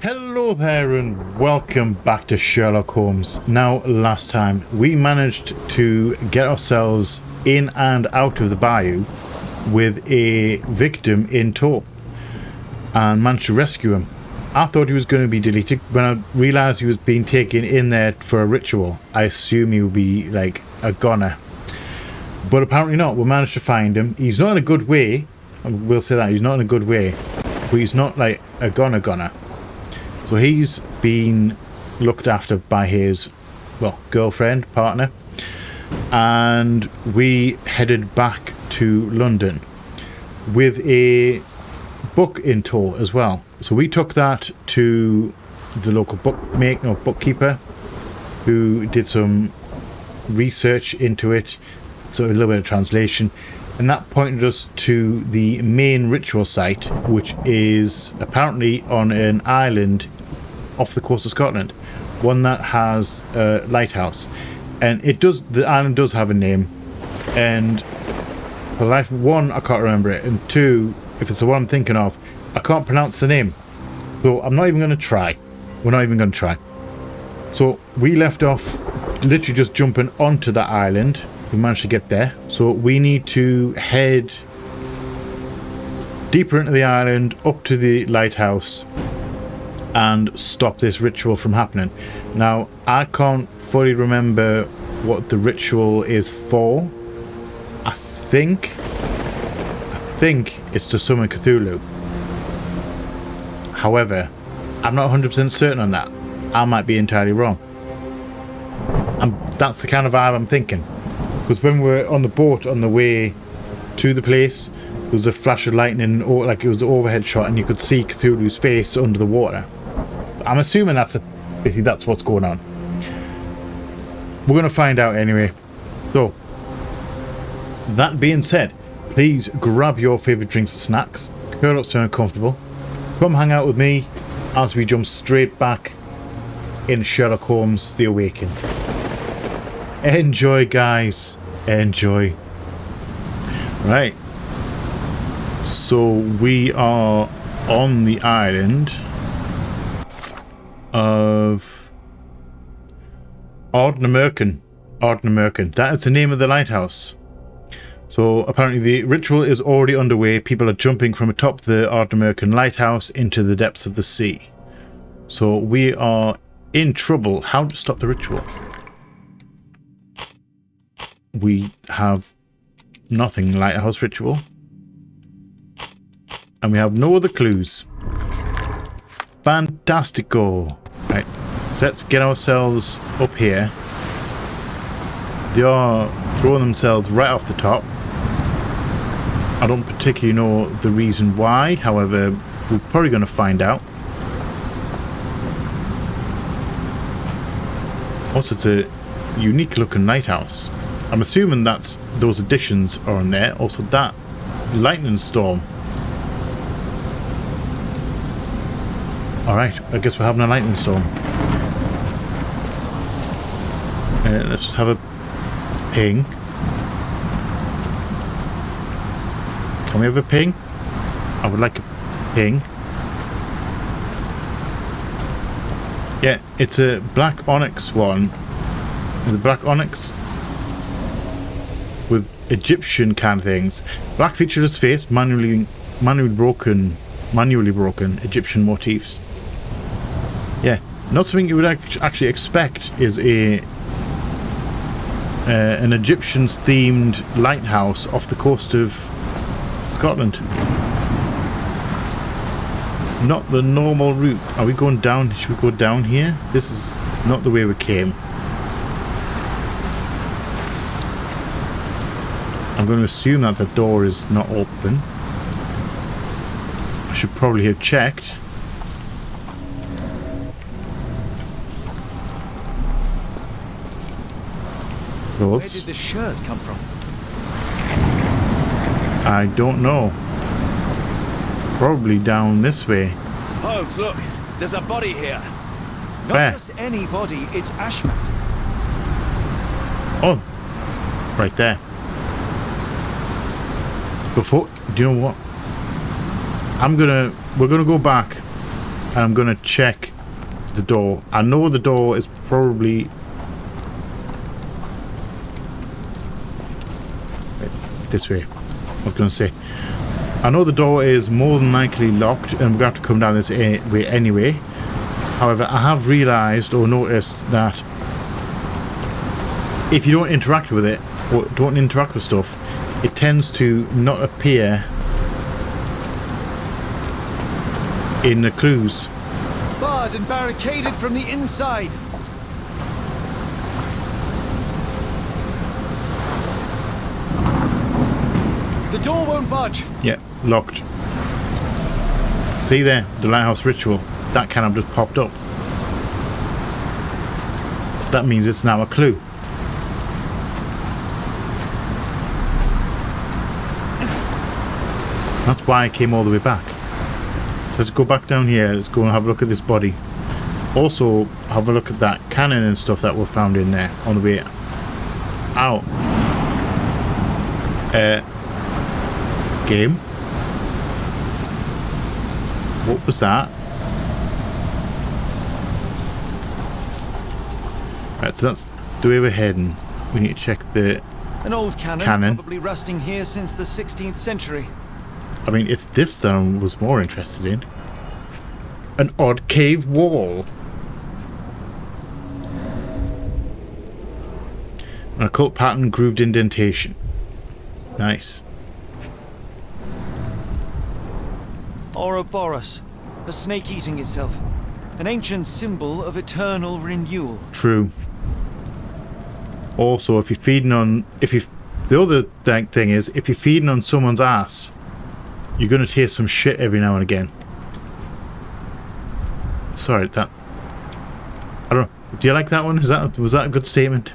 Hello there and welcome back to Sherlock Holmes. Now, last time we managed to get ourselves in and out of the bayou with a victim in tow and managed to rescue him. I thought he was going to be deleted. When I realised he was being taken in there for a ritual, I assumed he would be like a goner. But apparently not. We managed to find him. He's not in a good way. I will say that. He's not in a good way. But he's not like a goner. So he's been looked after by his, well, girlfriend, partner. And we headed back to London with a book in tow as well. So we took that to the local bookkeeper who did some research into it, so a little bit of translation, and that pointed us to the main ritual site, which is apparently on an island off the coast of Scotland, one that has a lighthouse, and the island does have a name, and for life, one, I can't remember it, and two, if it's the one I'm thinking of, I can't pronounce the name, so I'm not even going to try. We're not even going to try. So we left off literally just jumping onto that island. We managed to get there, so we need to head deeper into the island, up to the lighthouse, and stop this ritual from happening. Now, I can't fully remember what the ritual is for. I think it's to summon Cthulhu. However, I'm not 100% certain on that. I might be entirely wrong. That's the kind of vibe I'm thinking. Because when we were on the boat on the way to the place, there was a flash of lightning, or like it was an overhead shot, and you could see Cthulhu's face under the water. I'm assuming basically that's what's going on. We're going to find out anyway. So, that being said, please grab your favourite drinks and snacks, curl up somewhere comfortable, come hang out with me as we jump straight back in Sherlock Holmes The Awakened. Enjoy, guys. Enjoy. Right. So we are on the island of Ardnamurchan. That is the name of the lighthouse. So apparently the ritual is already underway. People are jumping from atop the Ardnamurchan lighthouse into the depths of the sea. So we are in trouble. How to stop the ritual? We have nothing. Lighthouse ritual. And we have no other clues. Fantastico. Right, so let's get ourselves up here. They are throwing themselves right off the top. I don't particularly know the reason why, however, we're probably going to find out. Also, it's a unique looking lighthouse. I'm assuming those additions are on there. Also, that lightning storm. Alright, I guess we're having a lightning storm. Let's just have a ping. Can we have a ping? I would like a ping. Yeah, it's a black onyx one. The black onyx with Egyptian kind of things. Black featureless face, manually broken Egyptian motifs. Yeah, not something you would actually expect is an Egyptians themed lighthouse off the coast of Scotland. Not the normal route. Are we going down? Should we go down here? This is not the way we came. I'm going to assume that the door is not open. I should probably have checked. Where did the shirt come from? I don't know. Probably down this way. Holmes, look, there's a body here. Not Where? just any body, it's Ashmat. Oh, right there. Do you know what? We're gonna go back and I'm going to check the door. I know the door is probably... this way. I was going to say. I know the door is more than likely locked and we're going to have to come down this way anyway. However, I have realised or noticed that if you don't interact with it, or don't interact with stuff, it tends to not appear in the clues. Barred and barricaded from the inside. The door won't budge. Yeah, locked. See there, the lighthouse ritual. That kind of just popped up. That means it's now a clue. That's why I came all the way back. So let's go back down here. Let's go and have a look at this body. Also, have a look at that cannon and stuff that were found in there on the way out. Game. What was that? Right, so that's the way we're heading. We need to check the An old cannon. Probably rusting here since the 16th century. I mean, it's this that I was more interested in. An odd cave wall. An occult pattern grooved indentation. Nice. Ouroboros, a snake eating itself. An ancient symbol of eternal renewal. True. Also, if you're feeding on... the other thing is, if you're feeding on someone's ass, you're going to taste some shit every now and again. Sorry, that... I don't know. Do you like that one? Was that a good statement?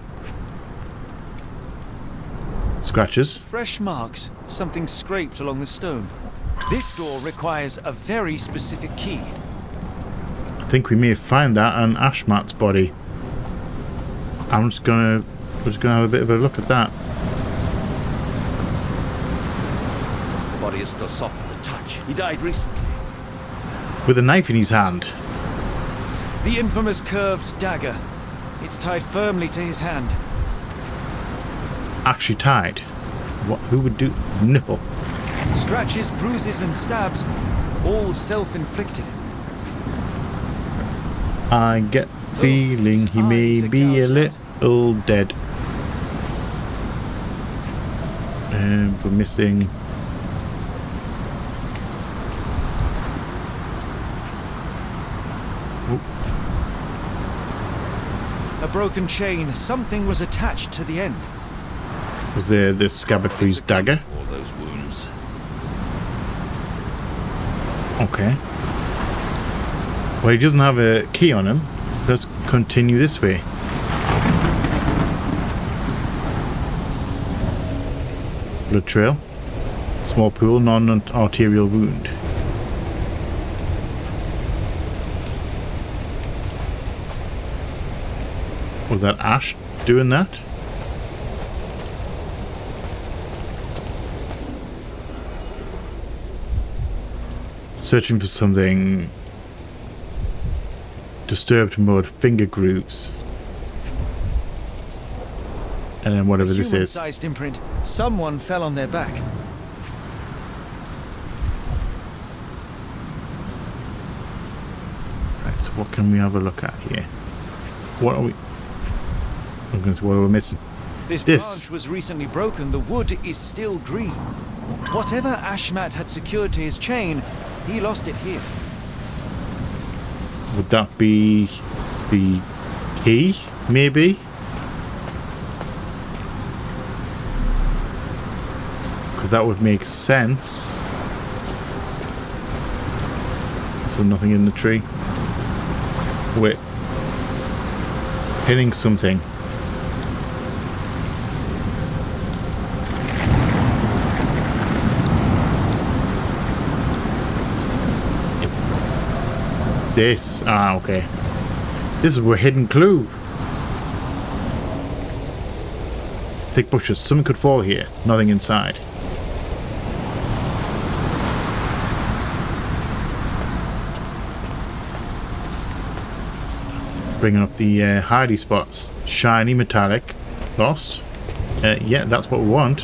Scratches. Fresh marks. Something scraped along the stone. This door requires a very specific key. I think we may find that on Ashmat's body. I'm just gonna have a bit of a look at that. The body is still soft to the touch. He died recently. With a knife in his hand. The infamous curved dagger. It's tied firmly to his hand. Actually tied. What? Who would do? Nipple. Scratches, bruises, and stabs, all self-inflicted. I get the feeling he may be a little dead. And we're missing. A broken chain. Something was attached to the end. Was there this scabbard for his dagger? All those wounds. Okay. Well, he doesn't have a key on him. Let's continue this way. Blood trail. Small pool, non-arterial wound. Was that Ash doing that? Searching for something. Disturbed mode, finger grooves. And then whatever this is. Human-sized imprint. Someone fell on their back. Right, so what can we have a look at here? What are we... What are we missing? This branch was recently broken. The wood is still green. Whatever Ashmat had secured to his chain, he lost it here. Would that be the key, maybe? Because that would make sense. So nothing in the tree. Wait. Hitting something. This. Ah, okay. This is a hidden clue. Thick bushes. Something could fall here. Nothing inside. bringing up the hidey spots. Shiny, metallic, lost. Yeah, that's what we want.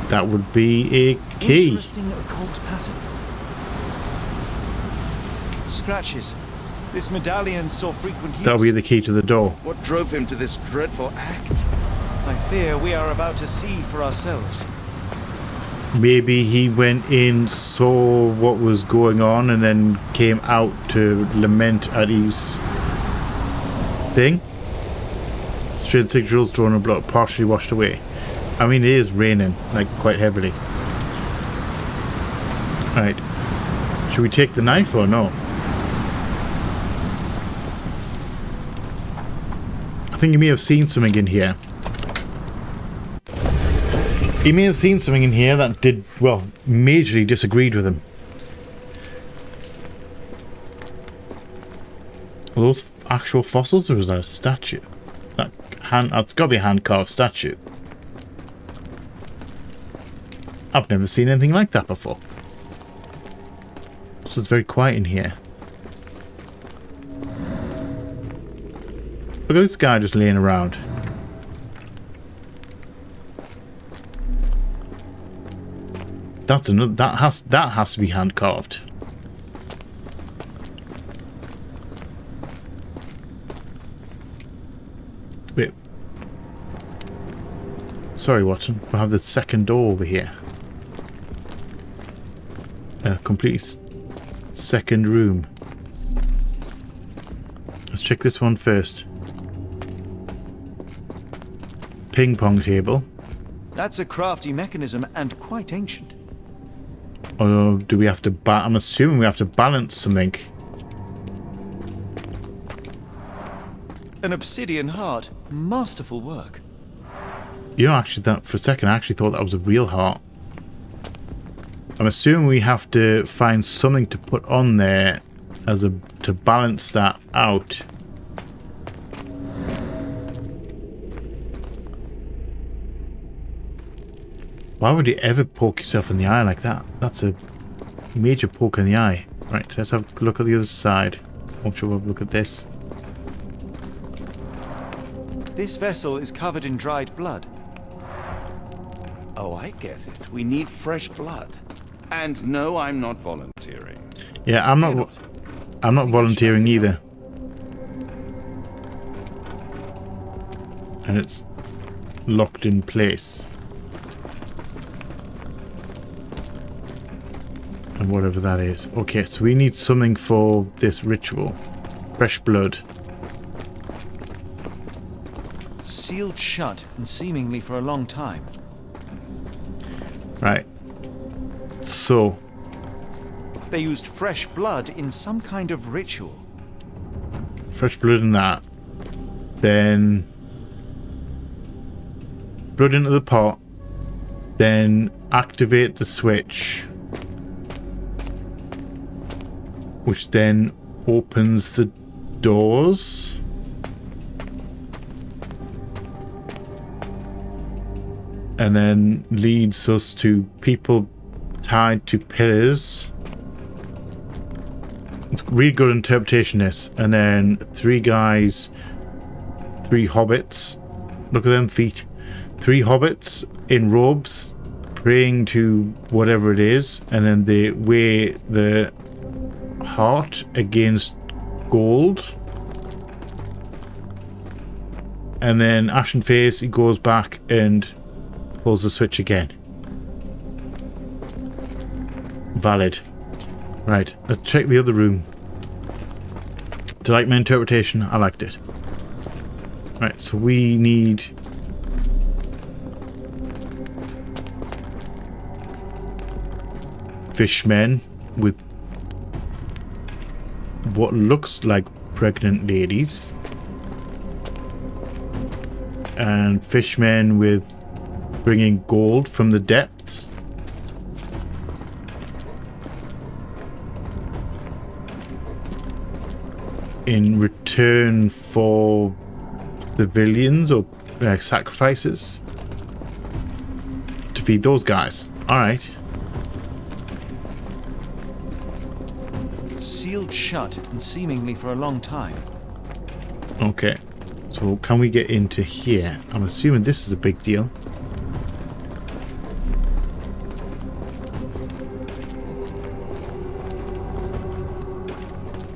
That would be a key. Interesting occult pattern. Scratches. This medallion saw frequent use. That'll be the key to the door. What drove him to this dreadful act? I fear we are about to see for ourselves. Maybe he went in, saw what was going on, and then came out to lament at his thing. Strange signals drawn and blood partially washed away. I mean, it is raining, like, quite heavily. Right. Should we take the knife or no? I think he may have seen something in here. He may have seen something in here that did, well, majorly disagreed with him. Are those actual fossils, or is that a statue? That's got to be a hand-carved statue. I've never seen anything like that before. So it's very quiet in here. Look at this guy just laying around. That's another. That has to be hand carved. Wait. Sorry, Watson. We have the second door over here. A completely second room. Let's check this one first. Ping pong table. That's a crafty mechanism and quite ancient. Or do we have to I'm assuming we have to balance something. An obsidian heart. Masterful work. You know, actually, that for a second I actually thought that was a real heart. I'm assuming we have to find something to put on there to balance that out. Why would you ever poke yourself in the eye like that? That's a major poke in the eye. Right, let's have a look at the other side. Or should we have a look at this? This vessel is covered in dried blood. Oh, I get it. We need fresh blood. And no, I'm not volunteering. Yeah, I'm not volunteering either. And it's locked in place. And whatever that is. Okay, so we need something for this ritual. Fresh blood. Sealed shut and seemingly for a long time. Right. So. They used fresh blood in some kind of ritual. Fresh blood in that. Then. Blood into the pot. Then activate the switch. Which then opens the doors. And then leads us to people tied to pillars. It's really good interpretation, this. And then 3 guys, 3 hobbits. Look at them feet. 3 hobbits in robes praying to whatever it is. And then they weigh the heart against gold. And then Ashen Face, he goes back and pulls the switch again. Valid. Right, let's check the other room. Do you like my interpretation? I liked it. Right, so we need fishmen with what looks like pregnant ladies. And fishmen with bringing gold from the depths. In return for civilians or sacrifices. To feed those guys. Alright. Sealed shut and seemingly for a long time. Okay. So can we get into here? I'm assuming this is a big deal.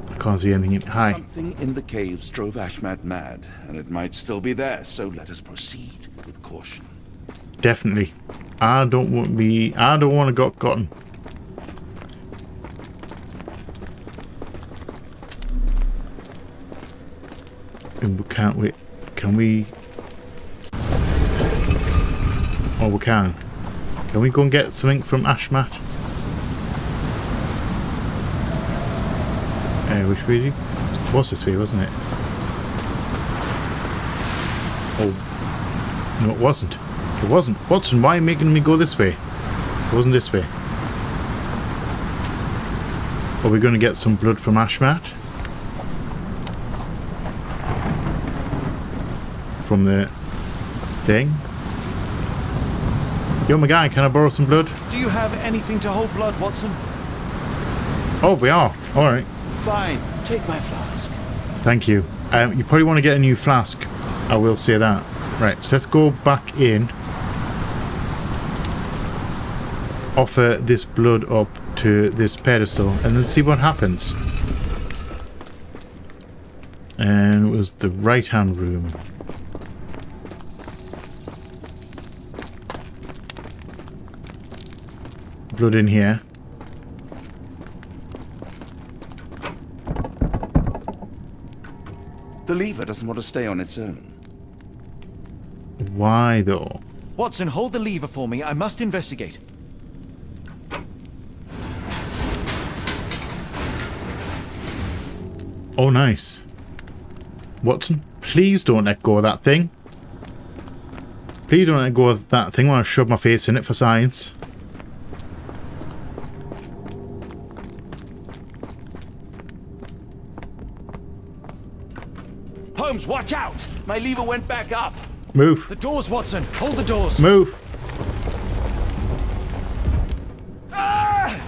I can't see anything in... Hi. Something in the caves drove Ashmat mad, and it might still be there, so let us proceed with caution. Definitely. I don't want to get gotten. And can't we... Can we... Oh, we can. Can we go and get something from Ashmat? Which way? It was this way, wasn't it? Oh. No, it wasn't. It wasn't. Watson, why are you making me go this way? It wasn't this way. Are we going to get some blood from Ashmat? From the thing? Yo, my guy, can I borrow some blood? Do you have anything to hold blood, Watson? Oh, we are. Alright. Fine, take my flask. Thank you. You probably want to get a new flask. I will say that. Right, so let's go back in. Offer this blood up to this pedestal and then see what happens. And it was the right hand room. Blood in here. The lever doesn't want to stay on its own. Why though? Watson, hold the lever for me. I must investigate. Oh, nice. Watson, please don't let go of that thing. Please don't let go of that thing when I shove my face in it for science. Holmes, watch out! My lever went back up. Move. The doors, Watson. Hold the doors. Move. Ah!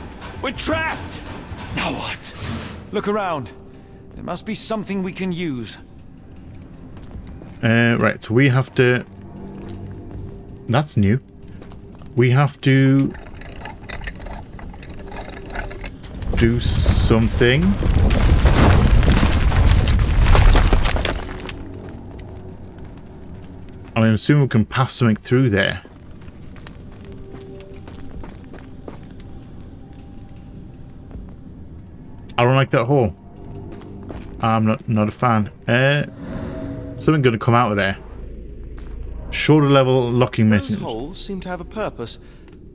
We're trapped! Now what? Look around. There must be something we can use. Right, so we have to... That's new. We have to... do something. I'm assuming we can pass something through there. I don't like that hole. I'm not a fan. Something going to come out of there. Shoulder level locking Those mechanism. holes seem to have a purpose,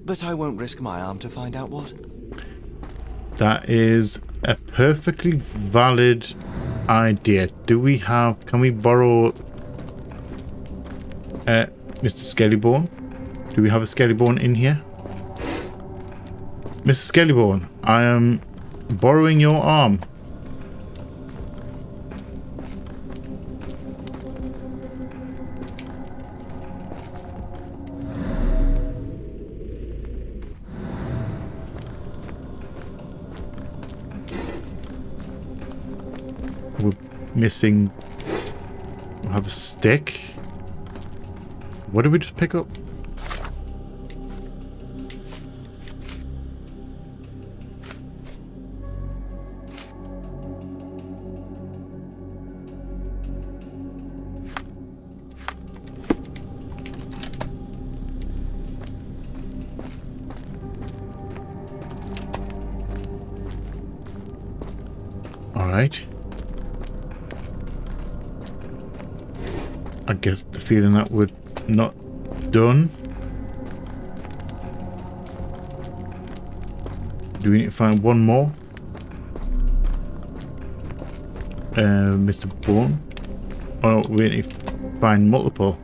but I won't risk my arm to find out what. That is a perfectly valid idea. Do we have... Can we borrow... Mr. Skellybone? Do we have a Skellybone in here? Mr. Skellybone, I am borrowing your arm. We're missing... We have a stick. What did we just pick up? All right. I guess the feeling that would not done. Do we need to find one more? Mr. Bone? Oh, we need to find multiple.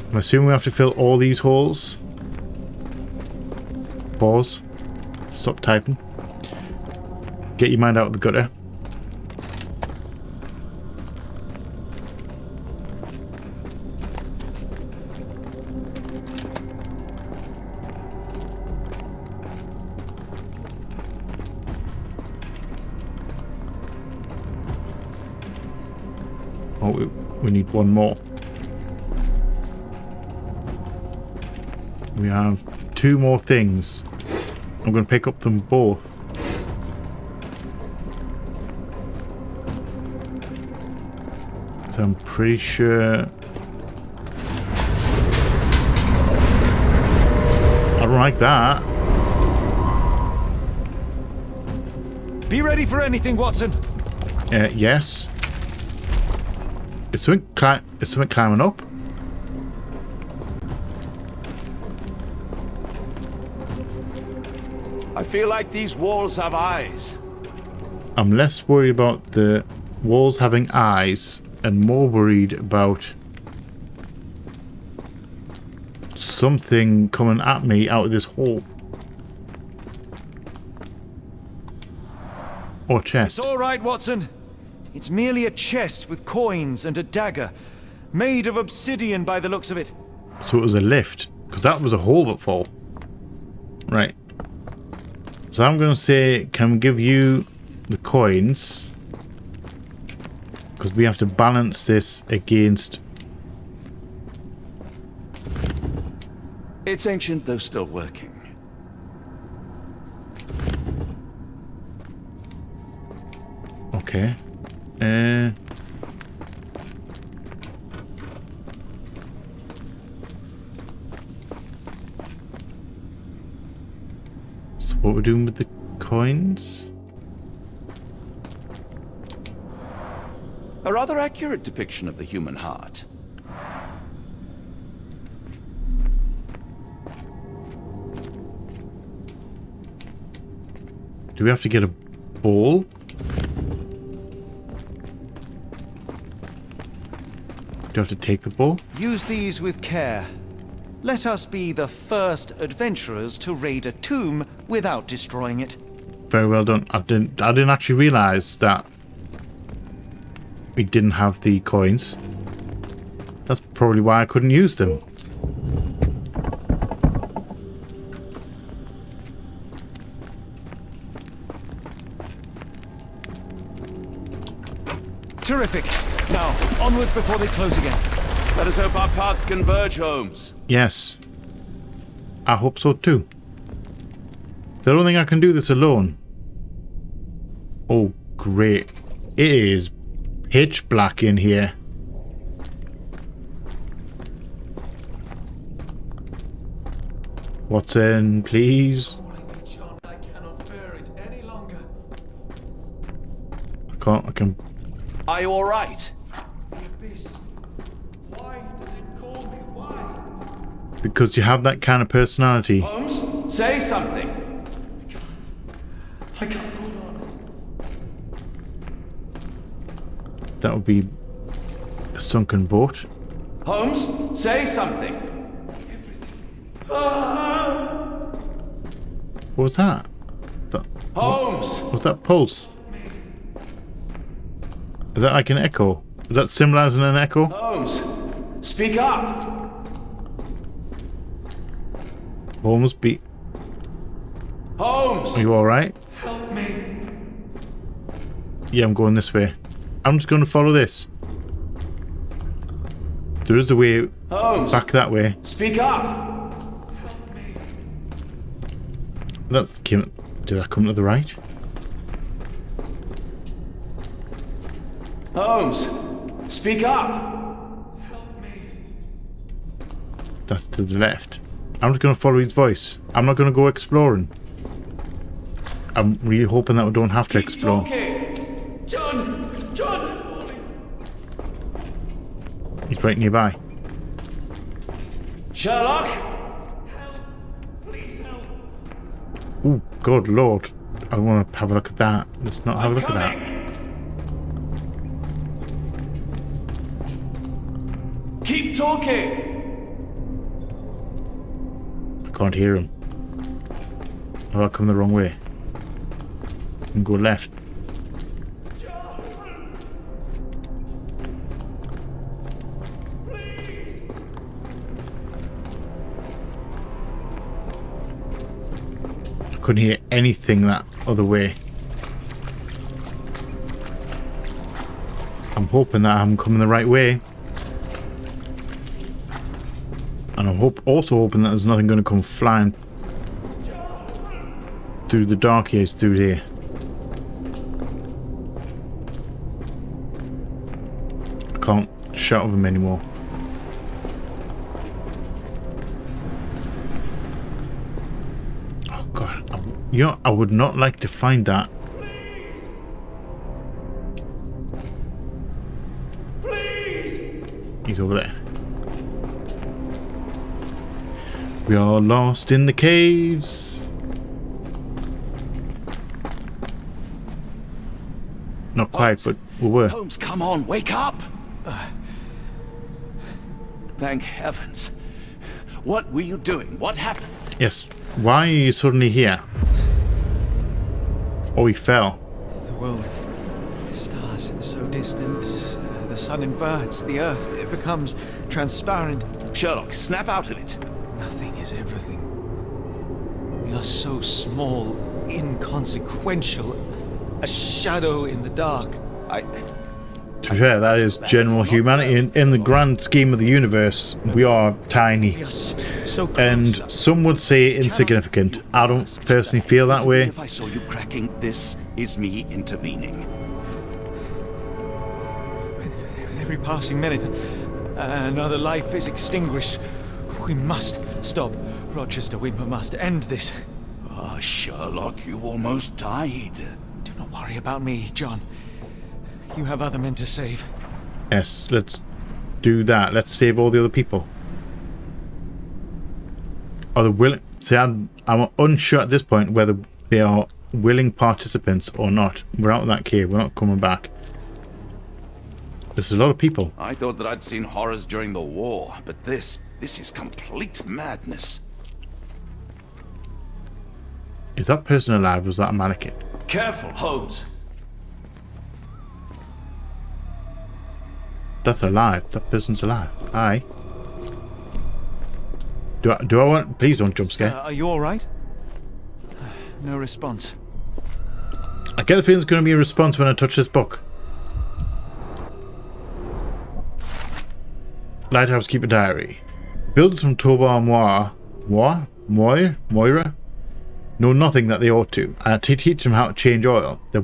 I'm assuming we have to fill all these holes. Pause. Stop typing. Get your mind out of the gutter. Oh, we need one more. We have 2 more things. I'm going to pick up them both. So I'm pretty sure... I don't like that. Be ready for anything, Watson. Yes. Is something climbing up? I feel like these walls have eyes. I'm less worried about the walls having eyes and more worried about something coming at me out of this hole. Or chest. It's all right, Watson. It's merely a chest with coins and a dagger, made of obsidian by the looks of it. So it was a lift, because that was a hole before. Right. So I'm going to say, can we give you the coins? Because we have to balance this against... It's ancient, though still working. Okay. So what we're doing with the coins? A rather accurate depiction of the human heart. Do we have to get a ball? Do you have to take the ball? Use these with care. Let us be the first adventurers to raid a tomb without destroying it. Very well done. I didn't actually realize that we didn't have the coins. That's probably why I couldn't use them. Terrific. Now, onward before they close again. Let us hope our paths converge, Holmes. Yes. I hope so too. I don't think I can do this alone. Oh, great. It is pitch black in here. Watson, please. I cannot bear it any longer. I can... Are you all right? The abyss. Why does it call me? Why? Because you have that kind of personality. Holmes, say something. I can't hold on. That would be a sunken boat. Holmes, say something. What was that? Holmes! What's that pulse? Is that like an echo? Is that symbolizing an echo? Holmes, speak up. Holmes, be... Holmes! Are you alright? Help me. Yeah, I'm going this way. I'm just going to follow this. There is a way Holmes, back that way. speak up. Help me. That's... Did I come to the right? Holmes, speak up. Help me. That's to the left. I'm just going to follow his voice. I'm not going to go exploring. I'm really hoping that we don't have to explore. Talking. John! John! I'm falling. He's right nearby. Sherlock? Help! Please help! Oh, good lord. I want to have a look at that. Let's not have a look at that. Coming. Keep talking. I can't hear him. Oh, I come the wrong way. I can go left. John! Please! I couldn't hear anything that other way. I'm hoping that I'm coming the right way. And I'm also hoping that there's nothing going to come flying through the dark years through there. I can't shout of them anymore. Oh god, you know, I would not like to find that. Please! He's over there. We are lost in the caves. Not quite, but we were. Holmes, come on, wake up! Thank heavens. What were you doing? What happened? Yes. Why are you suddenly here? Oh, he fell. The world, stars so distant, the sun inverts, the earth, it becomes transparent. Sherlock, snap out of it. Nothing is everything. We are so small, inconsequential, a shadow in the dark. To be fair, that is general humanity. In the grand scheme of the universe, we are tiny. We are so close. And some would say insignificant. I don't personally feel that way. If I saw you cracking, this is me intervening. With every passing minute, another life is extinguished. We must stop, Rochester. We must end this. Ah, Sherlock, you almost died. Do not worry about me, John. You have other men to save. Yes, let's do that. Let's save all the other people. Are they willing? See, I'm unsure at this point whether they are willing participants or not. We're out of that cave. We're not coming back. There's a lot of people. I thought that I'd seen horrors during the war, but this is complete madness. Is that person alive or was that a mannequin? Careful, Holmes. That's alive. That person's alive. Aye. Do I want... Please don't jump scare. Are you alright? No response. I get the feeling there's going to be a response when I touch this book. Lighthouse Keeper Diary. Builders from Tobar Moira know nothing that they ought to. I teach them how to change oil. Their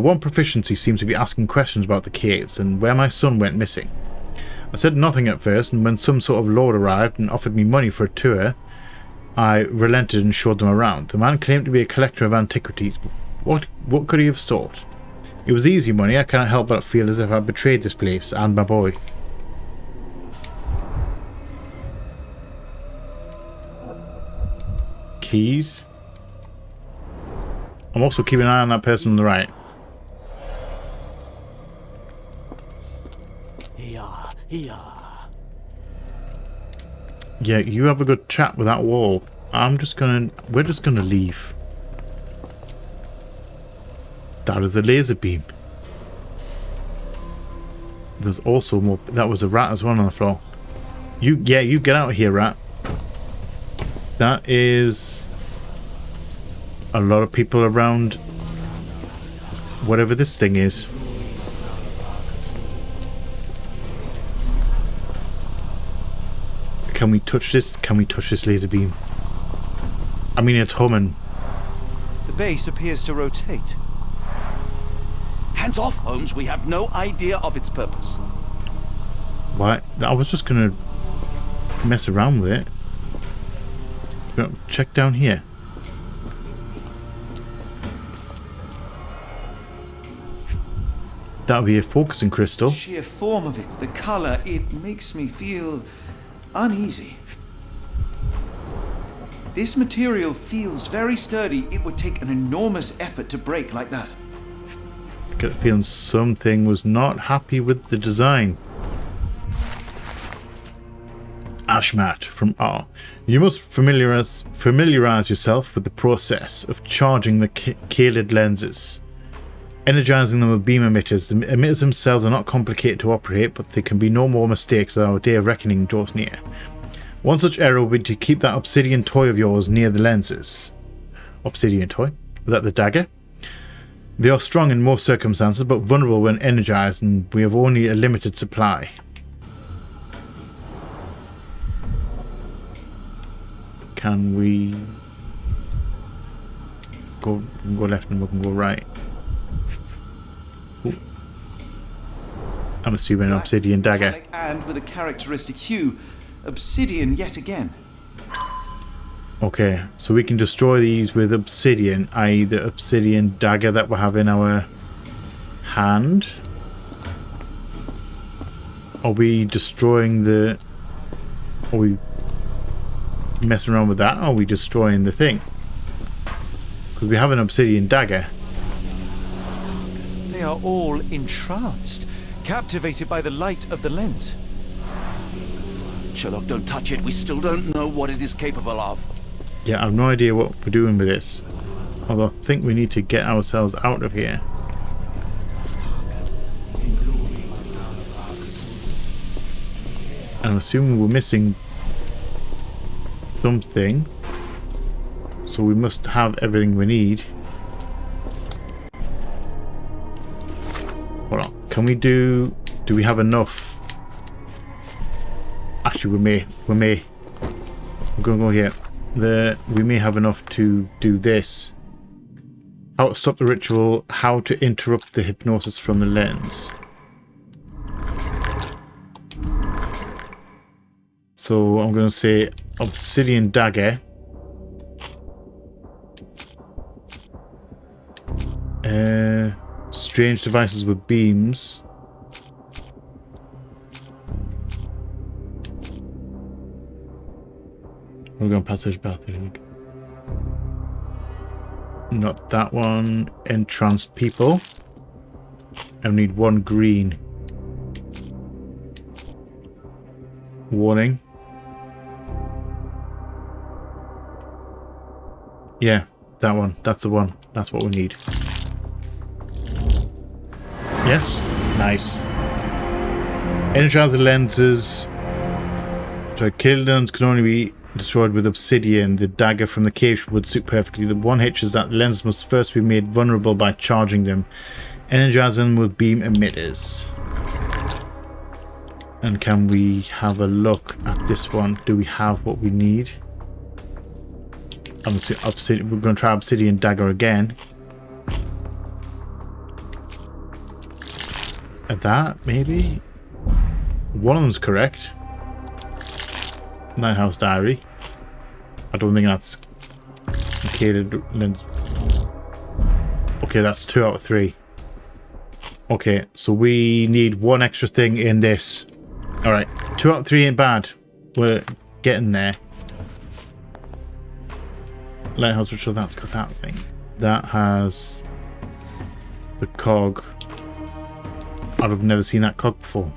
one proficiency seems to be asking questions about the caves and where my son went missing. I said nothing at first, and when some sort of lord arrived and offered me money for a tour, I relented and showed them around. The man claimed to be a collector of antiquities, but what could he have sought? It was easy money. I cannot help but feel as if I betrayed this place and my boy. Keys. I'm also keeping an eye on that person on the right. Yeah, you have a good chat with that wall. We're just gonna leave. That is a laser beam. There's also more. That was a rat as well on the floor. You get out of here, rat. That is a lot of people around whatever this thing is. Can we touch this? Can we touch this laser beam? I mean, it's humming. The base appears to rotate. Hands off, Holmes. We have no idea of its purpose. Why? I was just gonna mess around with it. Check down here. That would be a focusing crystal. The sheer form of it, the color, it makes me feel uneasy. This material feels very sturdy. It would take an enormous effort to break like that. I get the feeling something was not happy with the design. Ashmat from R. You must familiarize yourself with the process of charging the K-lid lenses. Energizing them with beam emitters. The emitters themselves are not complicated to operate, but there can be no more mistakes as our day of reckoning draws near. One such error would be to keep that obsidian toy of yours near the lenses. Obsidian toy? Was that the dagger? They are strong in most circumstances, but vulnerable when energized, and we have only a limited supply. Can we go left and we can go right? Ooh. I'm assuming an obsidian dagger. And with a characteristic hue, obsidian yet again. Okay, so we can destroy these with obsidian, i.e. the obsidian dagger that we have in our hand. Are we destroying the... Are we messing around with that, or are we destroying the thing? Because we have an obsidian dagger. They are all entranced, captivated by the light of the lens. Sherlock, don't touch it. We still don't know what it is capable of. Yeah, I have no idea what we're doing with this. Although I think we need to get ourselves out of here. And I'm assuming we're missing something. So we must have everything we need. Hold on. Can we do we have enough? Actually, we may. We're going to go here. We may have enough to do this. How to stop the ritual, how to interrupt the hypnosis from the lens. So I'm going to say obsidian dagger. Strange devices with beams. We're going passage bathroom. Not that one. Entranced people. I need one green. Warning. Yeah, that one. That's the one. That's what we need. Yes. Nice. Energize the lenses. So kill lens can only be destroyed with obsidian. The dagger from the cave would suit perfectly. The one hitch is that the lenses must first be made vulnerable by charging them. Energize them with beam emitters. And can we have a look at this one? Do we have what we need? We're going to try obsidian dagger again. At that, maybe? One of them's correct. Lighthouse Diary. I don't think that's lens. Okay, that's 2 out of 3. Okay, so we need one extra thing in this. Alright, 2 out of 3 ain't bad. We're getting there. Lighthouse Ritual, that's got that thing. That has the cog. I've never seen that cog before.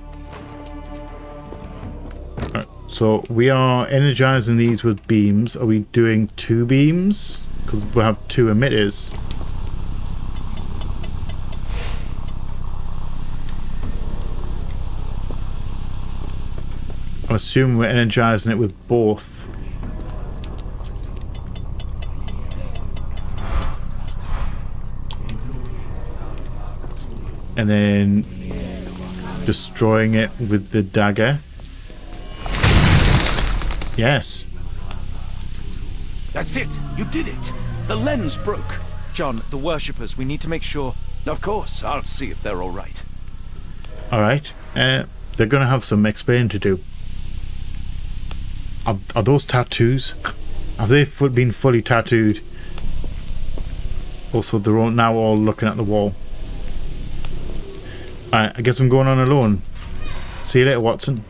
Right, so we are energizing these with beams. Are we doing 2 beams? Because we have 2 emitters. I assume we're energizing it with both. And then destroying it with the dagger. Yes. That's it. You did it. The lens broke. John, the worshippers, we need to make sure... Of course. I'll see if they're all right. Alright. They're going to have some explaining to do. Are those tattoos? Have they been fully tattooed? Also, they're all now all looking at the wall. Alright, I guess I'm going on alone. See you later, Watson.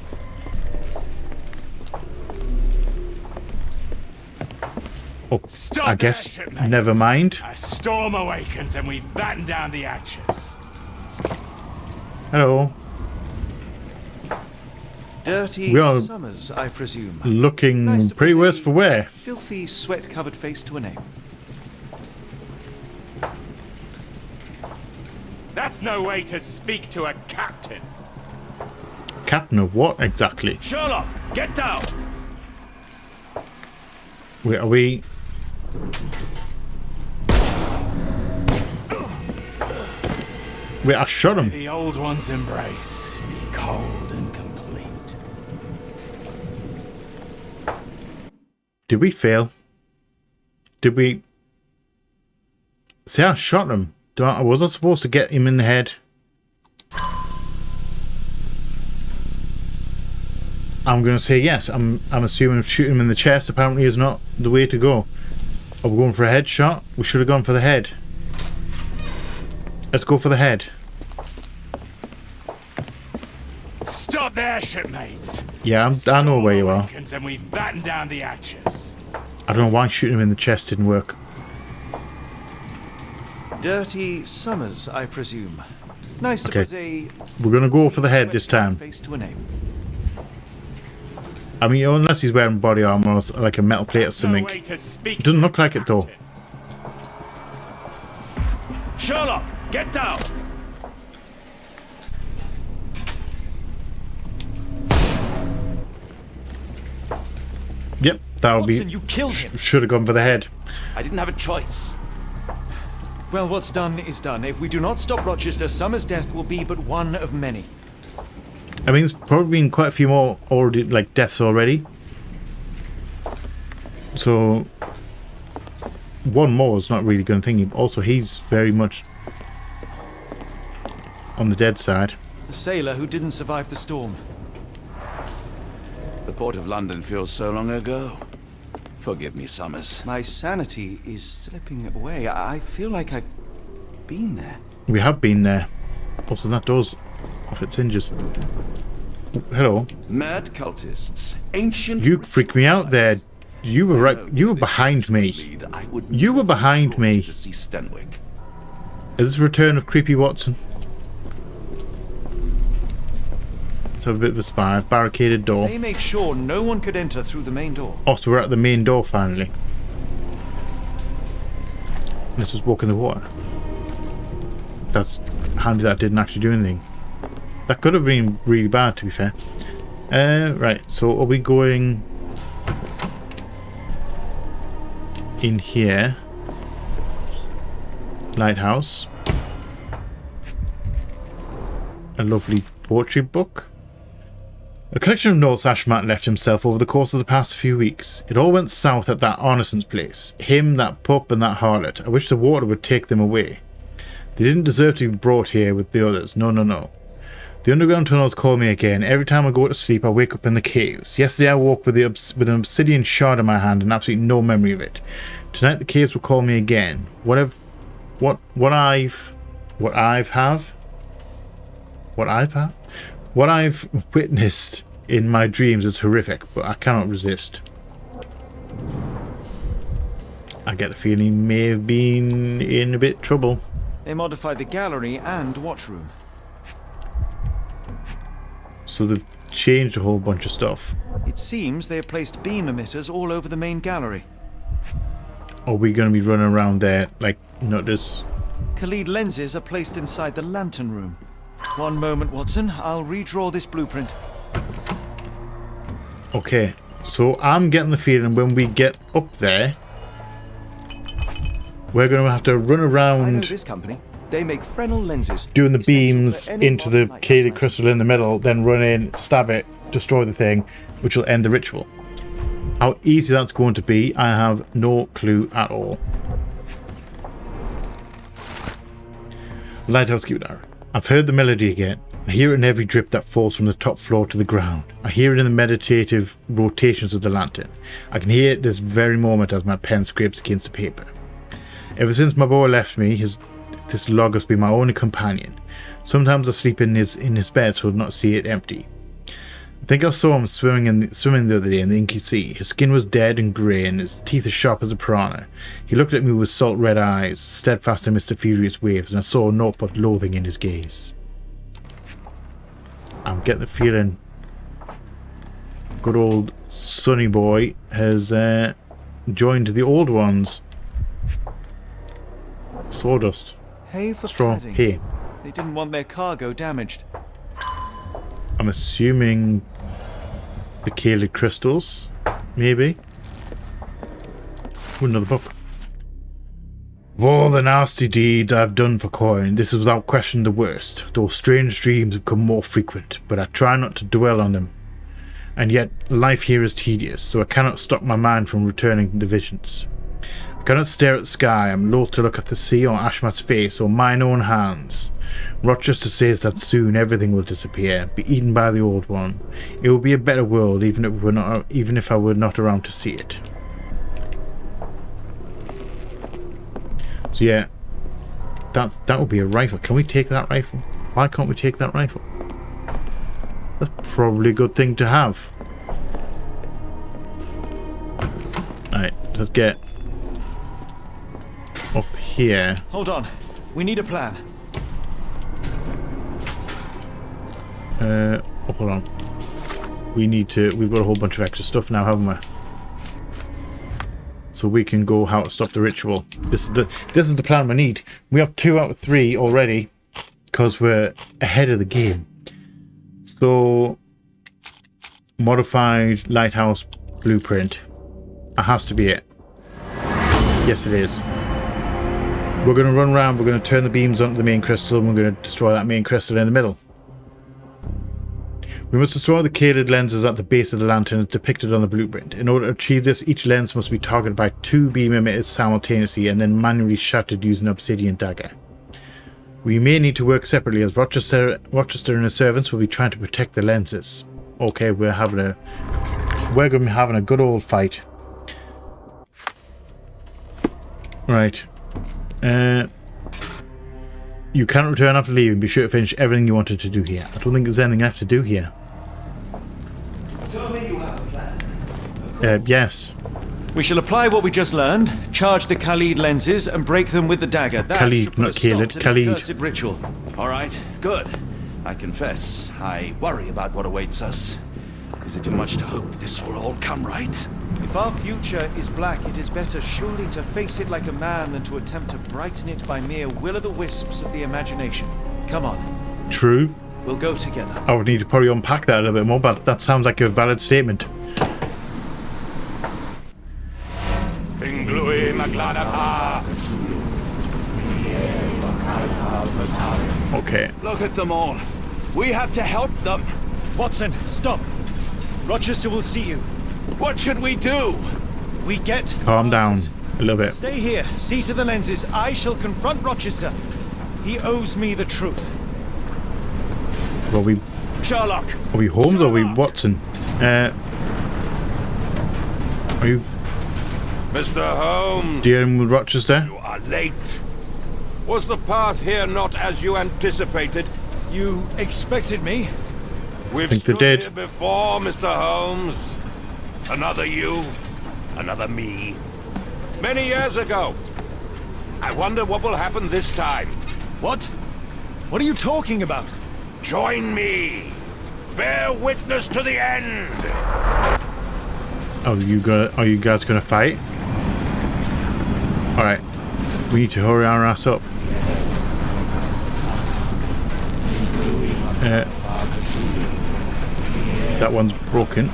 Oh, Stop I guess there, shipmates. never mind. A storm awakens and we've battened down the hatches. Hello. Dirty We are summers, I presume. looking Nice to pretty put worse a for wear. Filthy, sweat-covered face to a name. That's no way to speak to a captain. Captain of what exactly? Sherlock, get down. Wait, are we... Wait, I shot him. The old one's embrace be cold and complete. Did we fail? Did we... See, I shot him. Was I supposed to get him in the head? I'm going to say yes. I'm assuming shooting him in the chest apparently is not the way to go. Are we going for a headshot? We should have gone for the head. Let's go for the head. Stop there, shipmates. Yeah, I know where you are. And we've battened down the hatches. I don't know why shooting him in the chest didn't work. Dirty Summers, I presume. Nice to put a... We're going to go for the head this time. Face to a name. I mean, unless he's wearing body armor or like a metal plate or something. No way to speak. It doesn't look like it though. Sherlock, get down. Yep, that would Watson, be... you killed him. Should have gone for the head. I didn't have a choice. Well, what's done is done. If we do not stop Rochester, Summer's death will be but one of many. I mean, there's probably been quite a few more already, like deaths already. So one more is not really going to think. Also, he's very much on the dead side. The sailor who didn't survive the storm. The port of London feels so long ago. Forgive me, Summers. My sanity is slipping away. I feel like I've been there. We have been there. Also, that door's off its hinges. Hello. Mad cultists, ancient. You freaked me out there. You were right. You were behind me. You were behind me. To see Stenwick. Is this return of creepy Watson? Let's have a bit of a spy. Barricaded door. They made sure no one could enter through the main door. Oh, so we're at the main door finally. Let's just walk in the water. That's handy that didn't actually do anything. That could have been really bad, to be fair. Right, so are we going in here? Lighthouse. A lovely poetry book. A collection of notes Ashmat left himself over the course of the past few weeks. It all went south at that Arneson's place. Him, that pup, and that harlot. I wish the water would take them away. They didn't deserve to be brought here with the others. No, no, no. The underground tunnels call me again. Every time I go to sleep, I wake up in the caves. Yesterday I woke with an obsidian shard in my hand and absolutely no memory of it. Tonight the caves will call me again. What I've witnessed in my dreams is horrific, but I cannot resist. I get the feeling he may have been in a bit of trouble. They modified the gallery and watchroom. So they've changed a whole bunch of stuff. It seems they have placed beam emitters all over the main gallery. Are we going to be running around there like notice? Khalid lenses are placed inside the lantern room. One moment, Watson. I'll redraw this blueprint. Okay, so I'm getting the feeling when we get up there, we're going to have to run I know around this company. They make Fresnel lenses. doing the essential beams for any into the modern light Kaylee transplant. crystal in the middle, then run in, stab it, destroy the thing, which will end the ritual. How easy that's going to be, I have no clue at all. Lighthouse keeper. I've heard the melody again. I hear it in every drip that falls from the top floor to the ground. I hear it in the meditative rotations of the lantern. I can hear it this very moment as my pen scrapes against the paper. Ever since my boy left me, this log has been my only companion. Sometimes I sleep in his bed so I do not see it empty. I think I saw him swimming the other day in the inky sea. His skin was dead and grey and his teeth as sharp as a piranha. He looked at me with salt red eyes, steadfast amidst the furious waves, and I saw naught but loathing in his gaze. I'm getting the feeling good old Sonny boy has joined the old ones. Sawdust. Hay for Straw. padding. Hay. They didn't want their cargo damaged. I'm assuming the Kaylee crystals, maybe. Ooh, another book. Of all the nasty deeds I've done for coin, this is without question the worst. Those strange dreams become more frequent, but I try not to dwell on them. And yet, life here is tedious, so I cannot stop my mind from returning to visions. I cannot stare at the sky. I'm loath to look at the sea or Ashmat's face or mine own hands. Rochester says that soon everything will disappear, be eaten by the old one. It will be a better world, even if I were not around to see it. So yeah, that would be a rifle. Can we take that rifle? Why can't we take that rifle? That's probably a good thing to have. Alright, let's get up here. Hold on. We need a plan. Hold on. We've got a whole bunch of extra stuff now, haven't we? So we can go how to stop the ritual. This is the plan we need. We have 2 out of 3 already because we're ahead of the game. So modified lighthouse blueprint. That has to be it. Yes, it is. We're going to run around. We're going to turn the beams onto the main crystal, and we're going to destroy that main crystal in the middle. We must destroy the Kaled lenses at the base of the lantern as depicted on the blueprint. In order to achieve this, each lens must be targeted by 2 beam emitters simultaneously and then manually shattered using an obsidian dagger. We may need to work separately as Rochester and his servants will be trying to protect the lenses. Okay, we're going to be having a good old fight. Right. You cannot return after leaving. Be sure to finish everything you wanted to do here. I don't think there's anything left to do here. Tell me you have a plan. Yes. We shall apply what we just learned, charge the Khalid lenses, and break them with the dagger. That Khalid, should put not a stop Khalid, to this Khalid. cursed ritual. All right, good. I confess, I worry about what awaits us. Is it too much to hope this will all come right? If our future is black, it is better surely to face it like a man than to attempt to brighten it by mere will-o'-the-wisps of the imagination. Come on. True. We'll go together. I would need to probably unpack that a little bit more, but that sounds like a valid statement. Okay. Look at them all. We have to help them. Watson, stop. Rochester will see you. What should we do? We get... Calm down a little bit. Stay here. See to the lenses. I shall confront Rochester. He owes me the truth. Are we Sherlock. Holmes Sherlock. or are we Watson? Are you Mr. Holmes, dealing with Rochester? you are late. Was the path here not as you anticipated? You expected me? We've Think they stood did. here before, Mr. Holmes. Another you, another me. Many years ago. I wonder what will happen this time. What? What are you talking about? Join me. Bear witness to the end. Are you guys gonna fight? Alright. We need to hurry our ass up. That one's broken.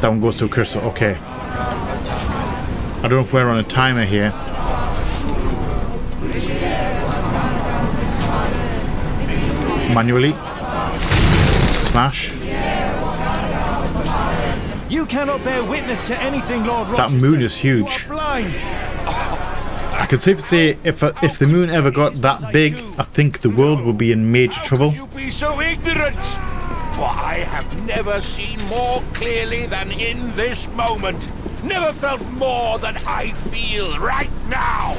That one goes to a crystal. Okay. I don't know if we're on a timer here. Manually. Smash. You cannot bear witness to anything, Lord That Rochester. moon is huge. You are blind. I can safely say if the moon ever got that big, I think the world would be in major trouble. You be so ignorant. For I have never seen more clearly than in this moment. Never felt more than I feel right now.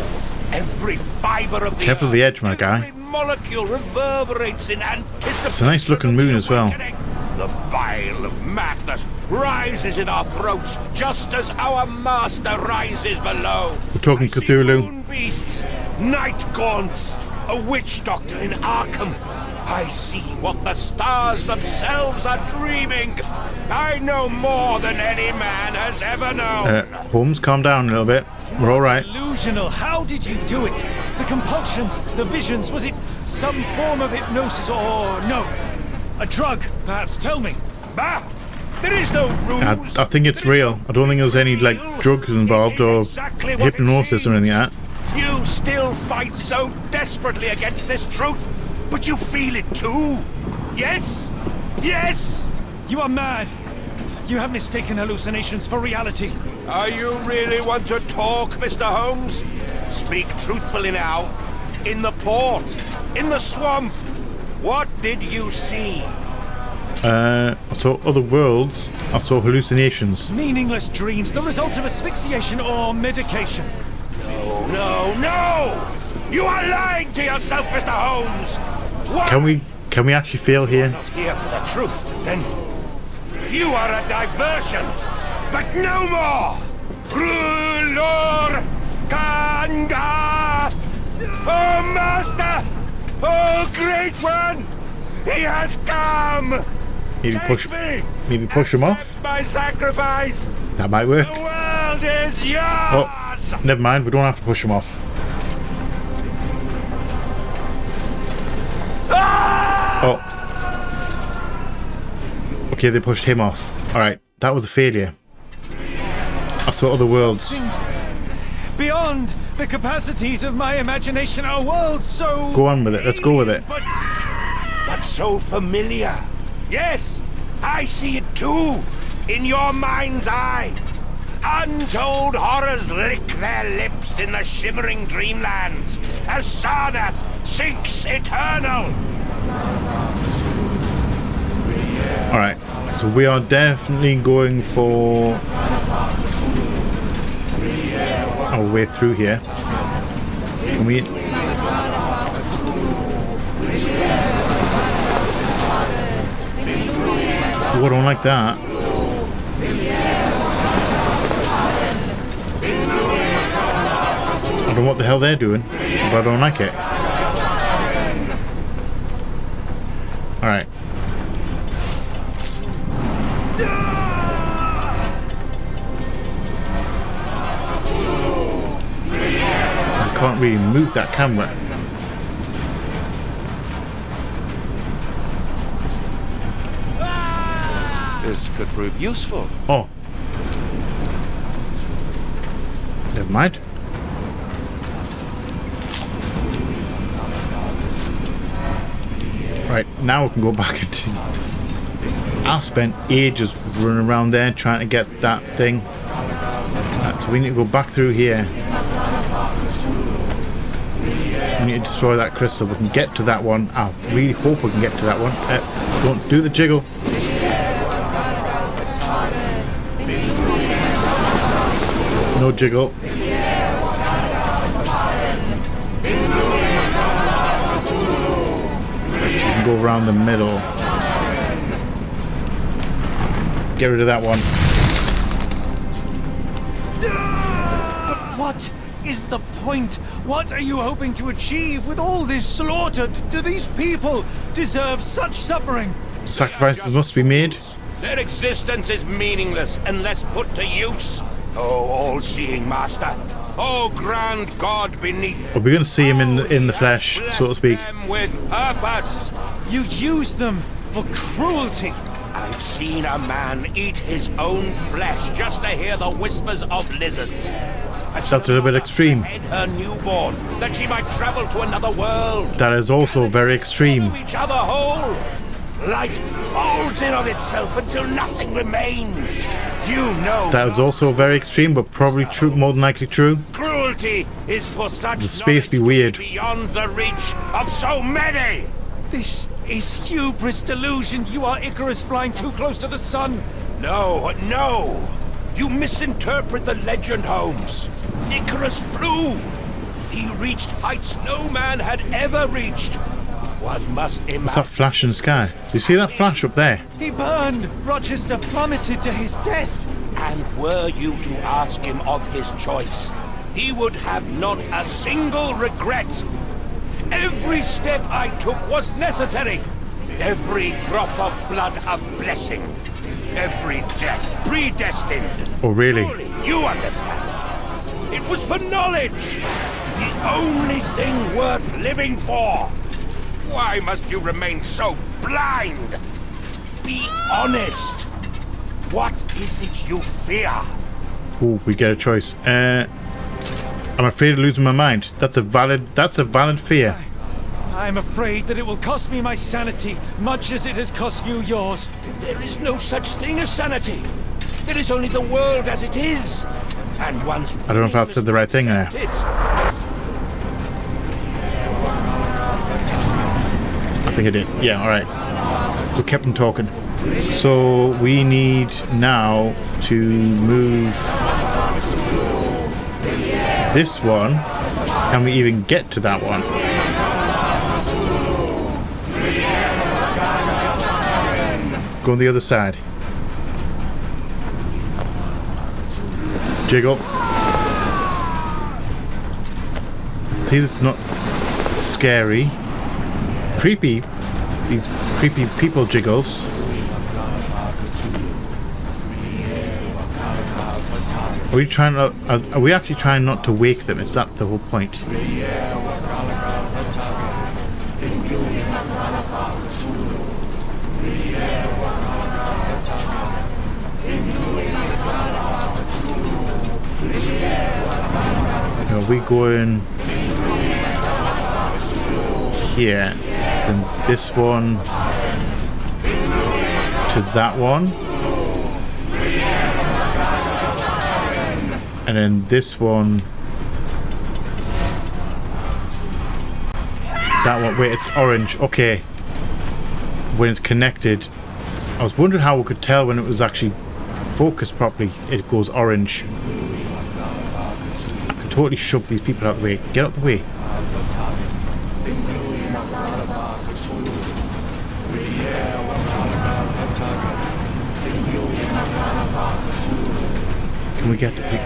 Every fiber of the Careful of the edge, my guy. Every molecule reverberates in anticipation. It's a nice looking moon as well. The bile of madness rises in our throats just as our master rises below. We're talking I see Cthulhu. moon beasts, night gaunts, a witch doctor in Arkham. I see what the stars themselves are dreaming. I know more than any man has ever known. Holmes, calm down a little bit. We're all right. Delusional. How did you do it? The compulsions, the visions, was it some form of hypnosis or no? A drug, perhaps. Tell me. Bah! There is no ruse. I think it's real. I don't think there's any like drugs involved or hypnosis or anything like that. You still fight so desperately against this truth, but you feel it too. Yes? Yes? You are mad. You have mistaken hallucinations for reality. Are you really want to talk, Mr. Holmes? Speak truthfully now. In the port, in the swamp, what did you see? I saw other worlds. I saw hallucinations. Meaningless dreams, the result of asphyxiation or medication. No, no, no! You are lying to yourself, Mr. Holmes! What? Can we actually feel here? Not here for the truth, then you are a diversion, but no more! Rulor Kanga! Oh, Master! Oh, Great One! He has come! Maybe push him off. My sacrifice! That might work. The world is yours! Oh, never mind. We don't have to push him off. Oh. Okay, they pushed him off. Alright, that was a failure. I saw other worlds. Beyond the capacities of my imagination, a world so... Go on with it. Let's go with it. But so familiar. Yes, I see it too. In your mind's eye. Untold horrors lick their lips in the shimmering dreamlands as Sarnath sinks eternal. Alright, so we are definitely going for our way through here. Can we... Oh, I don't like that. I don't know what the hell they're doing, but I don't like it. Alright. I can't really move that camera. This could prove useful. Oh. Never mind. Right, now we can go back into... I spent ages running around there trying to get that thing. So we need to go back through here. We need to destroy that crystal. We can get to that one. I really hope we can get to that one. Don't do the jiggle. No jiggle. Go around the middle. Get rid of that one. But what is the point? What are you hoping to achieve with all this slaughter? Do these people deserve such suffering? Sacrifices must be made. Their existence is meaningless unless put to use. Oh, all-seeing master. Oh, grand God beneath. We're going to see him in the flesh, so to speak. Them with purpose. You use them for cruelty. I've seen a man eat his own flesh just to hear the whispers of lizards. That's a little bit extreme. Her newborn, that she might travel to another world. That is also very extreme. Each other whole. Light folds in on itself until nothing remains. You know. That is also very extreme, but probably true, more than likely true. Cruelty is for such. The space be weird. Beyond the reach of so many. This is hubris delusion. You are Icarus flying too close to the sun. No, no. You misinterpret the legend, Holmes. Icarus flew. He reached heights no man had ever reached. One must imagine. What's that flash in the sky? Do you see that flash up there? He burned. Rochester plummeted to his death. And were you to ask him of his choice, he would have not a single regret. Every step I took was necessary. Every drop of blood a blessing. Every death predestined. Oh, really? Surely you understand. It was for knowledge. The only thing worth living for. Why must you remain so blind? Be honest. What is it you fear? Oh, we get a choice. I'm afraid of losing my mind. That's a valid fear. I'm afraid that it will cost me my sanity, much as it has cost you yours. There is no such thing as sanity. There is only the world as it is. And one's I don't know if I said the right thing there. I think I did. Yeah, alright. We kept him talking. So we need now to move this one. Can we even get to that one? Go on the other side. Jiggle. See, this is not scary. Creepy. These creepy people jiggles. Are we trying to? Are we actually trying not to wake them? Is that the whole point? Are we going here? Then this one to that one, and then this one. That one. Wait, it's orange. Okay. When it's connected, I was wondering how we could tell when it was actually focused properly. It goes orange. I could totally shove these people out the way. Get out the way.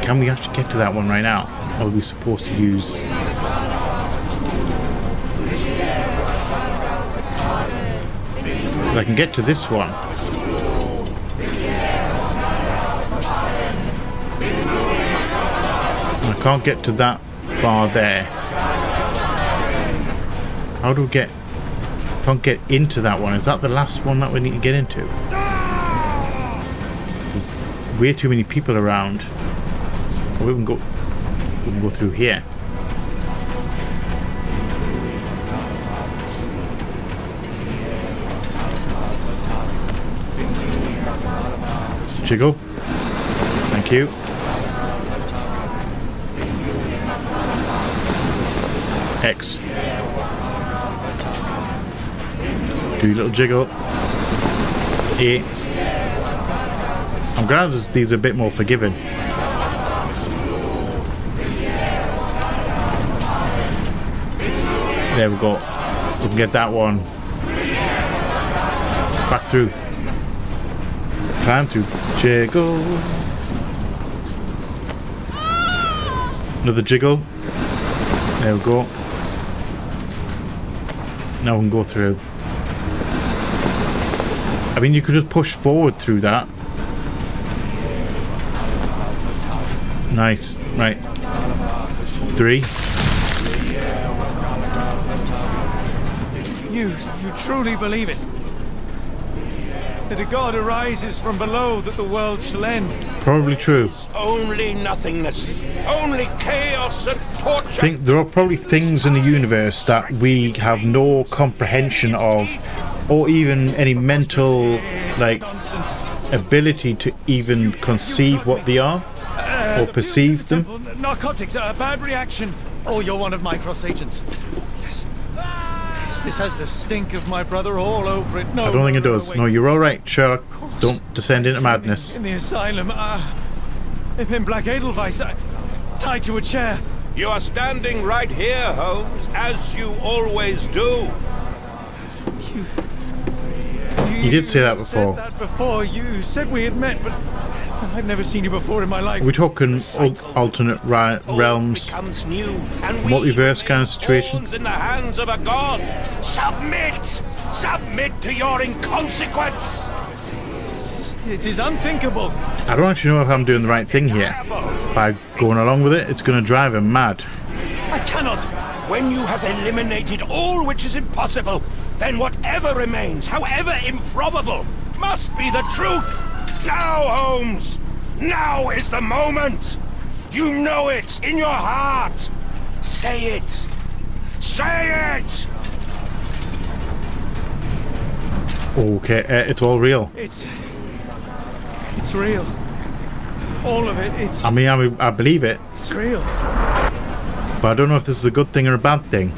Can we actually get to that one right now? Or are we supposed to use? I can get to this one. And I can't get to that bar there. How do we get? Can't get into that one. Is that the last one that we need to get into? There's way too many people around. Oh, we can go through here. Jiggle. Thank you. X. Do a little jiggle. A. I'm glad these are a bit more forgiving. There we go. We can get that one. Back through. Climb through. Jiggle. Another jiggle. There we go. Now we can go through. I mean, you could just push forward through that. Nice. Right. 3. You truly believe it? That a god arises from below, that the world shall end? Probably true. Only nothingness. Only chaos and torture. I think there are probably things in the universe that we have no comprehension of, or even any mental, like, ability to even conceive what they are, or perceive them. Narcotics are a bad reaction. Oh, you're one of my cross agents. Yes. This has the stink of my brother all over it. No, I don't think it does. No, you're all right, Sherlock. Don't descend into madness. In the asylum, in Black Edelweiss, tied to a chair. You are standing right here, Holmes, as you always do. You did say that before. Said that before. You said we had met, but I've never seen you before in my life. We're talking alternate realms, multiverse kind of situation. In the hands of a god. Submit! Submit to your inconsequence! It is unthinkable. I don't actually know if I'm doing the right thing here. By going along with it, it's going to drive him mad. I cannot. When you have eliminated all which is impossible, then whatever remains, however improbable, must be the truth. Now, Holmes! Now is the moment! You know it in your heart! Say it! Say it! Okay, it's all real. It's real. All of it. I mean, I believe it. It's real. But I don't know if this is a good thing or a bad thing.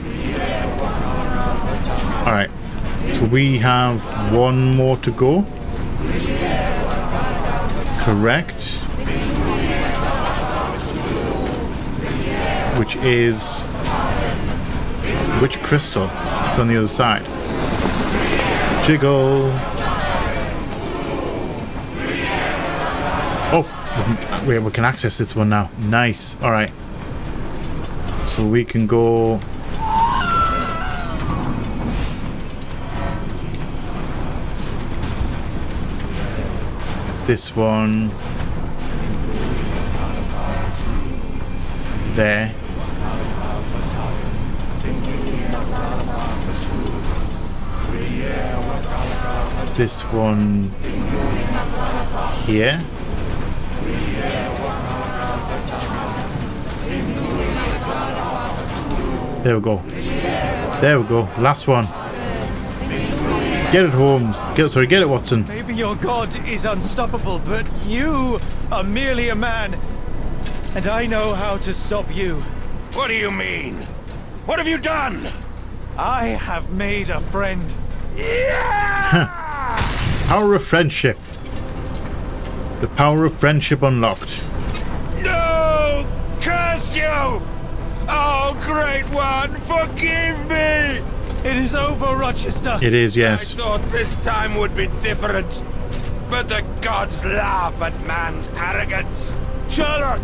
Alright. So we have one more to go. Correct. Which is... which crystal? It's on the other side. Jiggle. Oh, we can access this one now. Nice. Alright. So we can go... this one. There. This one here. There we go. There we go. Last one. Get it, Holmes. Get it, Watson. Maybe your god is unstoppable, but you are merely a man. And I know how to stop you. What do you mean? What have you done? I have made a friend. Yeah! Power of friendship. The power of friendship unlocked. No! Curse you! Oh, great one, forgive me! It is over, Rochester. It is, yes. I thought this time would be different. But the gods laugh at man's arrogance. Sherlock,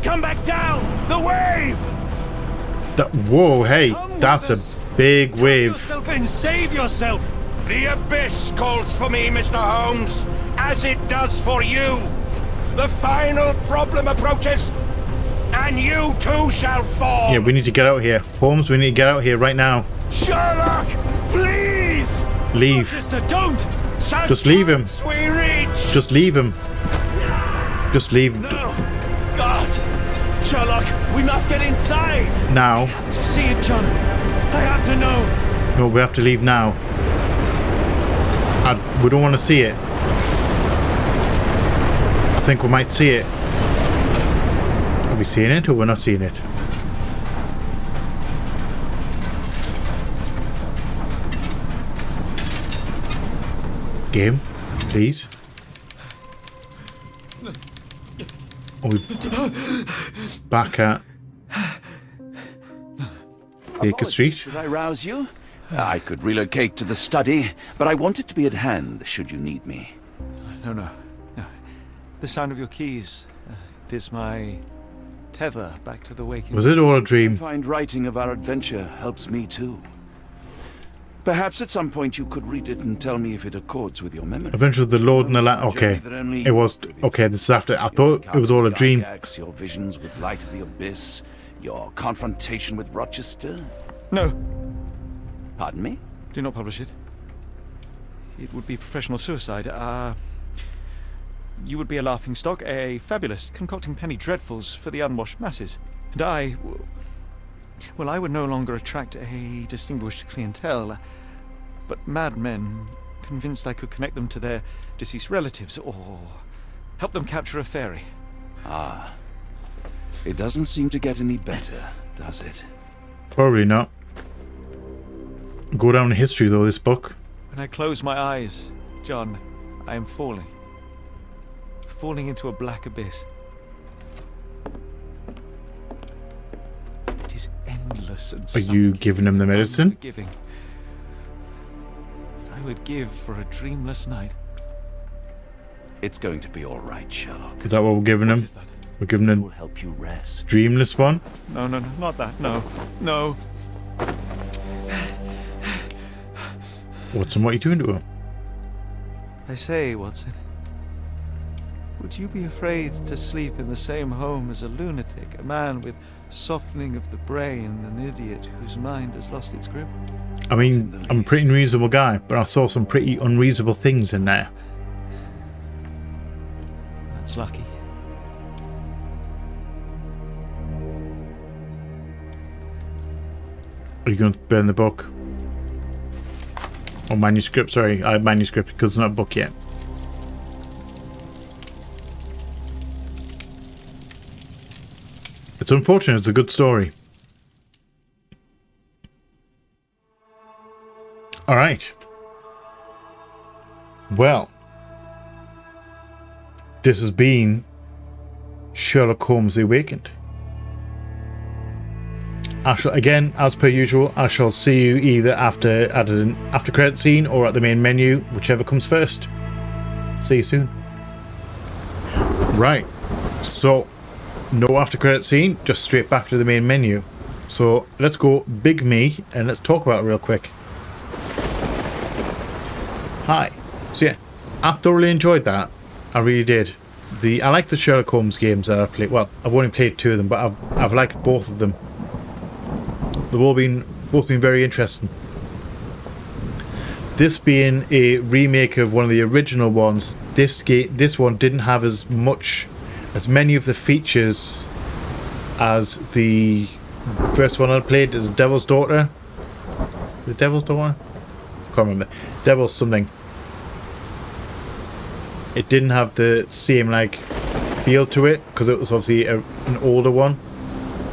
come back down! The wave! Whoa, hey, that's a big wave. Yourself and save yourself. The abyss calls for me, Mr. Holmes, as it does for you. The final problem approaches, and you too shall fall. Yeah, we need to get out here. Holmes, we need to get out here right now. Sherlock, please! Leave. Rochester, don't! Just leave him. We reach. Just leave him. Just leave him. No! God! Sherlock, we must get inside! Now. I have to see it, John. I have to know. No, we have to leave now. We don't want to see it. I think we might see it. Are we seeing it or we're not seeing it? Game, please. Are we back at Baker Street? Should I rouse you? I could relocate to the study, but I wanted to be at hand should you need me. No. The sound of your keys. It is my tether back to the waking. Was it all a I dream? find writing of our adventure helps me too. Perhaps at some point you could read it and tell me if it accords with your memory. Adventure of the Lord and the Land. Okay. It was. Okay, this is after. I thought it was all a dream. Your visions with light of the abyss, your confrontation with Rochester. No, Pardon me? do not publish it. It would be professional suicide. You would be a laughingstock, a fabulist, concocting penny dreadfuls for the unwashed masses. And I would no longer attract a distinguished clientele, but madmen convinced I could connect them to their deceased relatives or help them capture a fairy. Ah. It doesn't seem to get any better, does it? Probably not. Go down in history though, this book. When I close my eyes, John, I am falling. Falling into a black abyss. It is endless and Are you giving him the medicine? unforgiving. I would give for a dreamless night. It's going to be all right, Sherlock. Is that what we're giving What him? is that? We're giving It him will help you rest. dreamless one? No, not that. No. Watson, what are you doing to him? I say, Watson, would you be afraid to sleep in the same home as a lunatic, a man with softening of the brain, an idiot whose mind has lost its grip? I mean, I'm a pretty reasonable guy, but I saw some pretty unreasonable things in there. That's lucky. Are you going to burn the book? Or manuscript? Sorry, I have manuscript because it's not a book yet. It's unfortunate, it's a good story. Alright. Well. This has been Sherlock Holmes The Awakened. I shall, again, as per usual, I shall see you either after an after credit scene or at the main menu, whichever comes first. See you soon. Right. So, no after credit scene, just straight back to the main menu. So let's go big me and let's talk about it real quick. Hi. So yeah, I thoroughly enjoyed that. I really did. I like the Sherlock Holmes games that I played. Well, I've only played 2 of them, but I've liked both of them. They've both been very interesting. This being a remake of one of the original ones, this one didn't have as many of the features as the first one I played, is Devil's Daughter. The Devil's Daughter? I can't remember. Devil's something. It didn't have the same like feel to it because it was obviously an older one,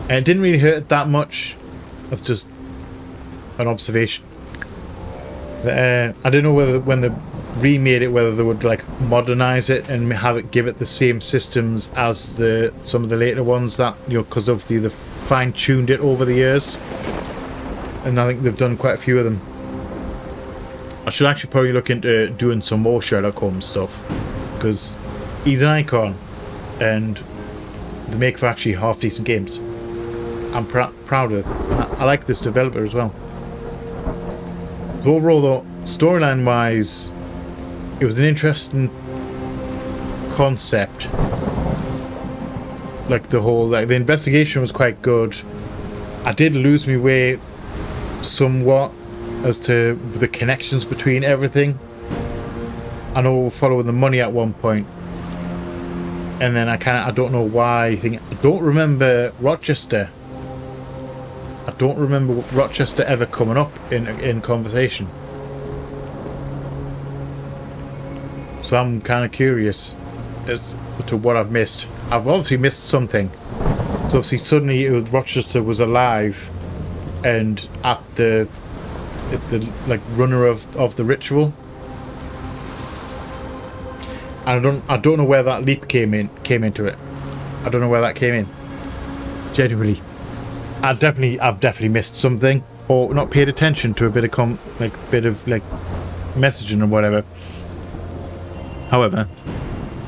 and it didn't really hurt it that much. That's just an observation. I don't know whether when they remade it, whether they would like modernize it and have it give it the same systems as some of the later ones that, you know, because obviously they've fine-tuned it over the years, and I think they've done quite a few of them. I should actually probably look into doing some more Sherlock Holmes stuff, because he's an icon and they make for actually half decent games. I'm proud of it. I like this developer as well. So overall though, storyline wise, it was an interesting concept. Like the investigation was quite good. I did lose my way somewhat as to the connections between everything. I know following the money at one point, and then I don't know why. I don't remember Rochester. I don't remember Rochester ever coming up in conversation. So I'm kind of curious as to what I've missed. I've obviously missed something. So obviously suddenly Rochester was alive and at the like runner of the ritual. And I don't know where that leap came into it. I don't know where that came in. Genuinely. I've definitely missed something, or not paid attention to a bit of messaging or whatever. However,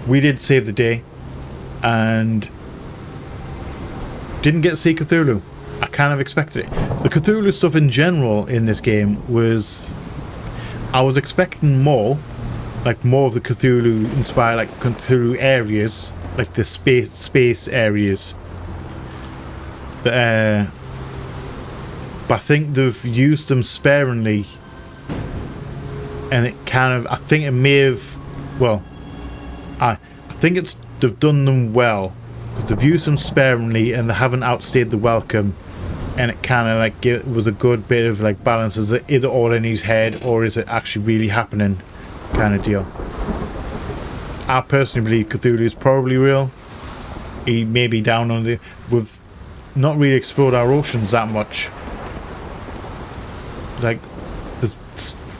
we did save the day and didn't get to see Cthulhu. I kind of expected it. The Cthulhu stuff in general in this game I was expecting more of the Cthulhu inspired, like Cthulhu areas, like the space areas. But I think they've used them sparingly, and it kind of, I think they've done them well because they've used them sparingly and they haven't outstayed the welcome, and it kind of like it was a good bit of like balance. Is it either all in his head or is it actually really happening, kind of deal. I personally believe Cthulhu is probably real. He may be down on we've not really explored our oceans that much. Like, there's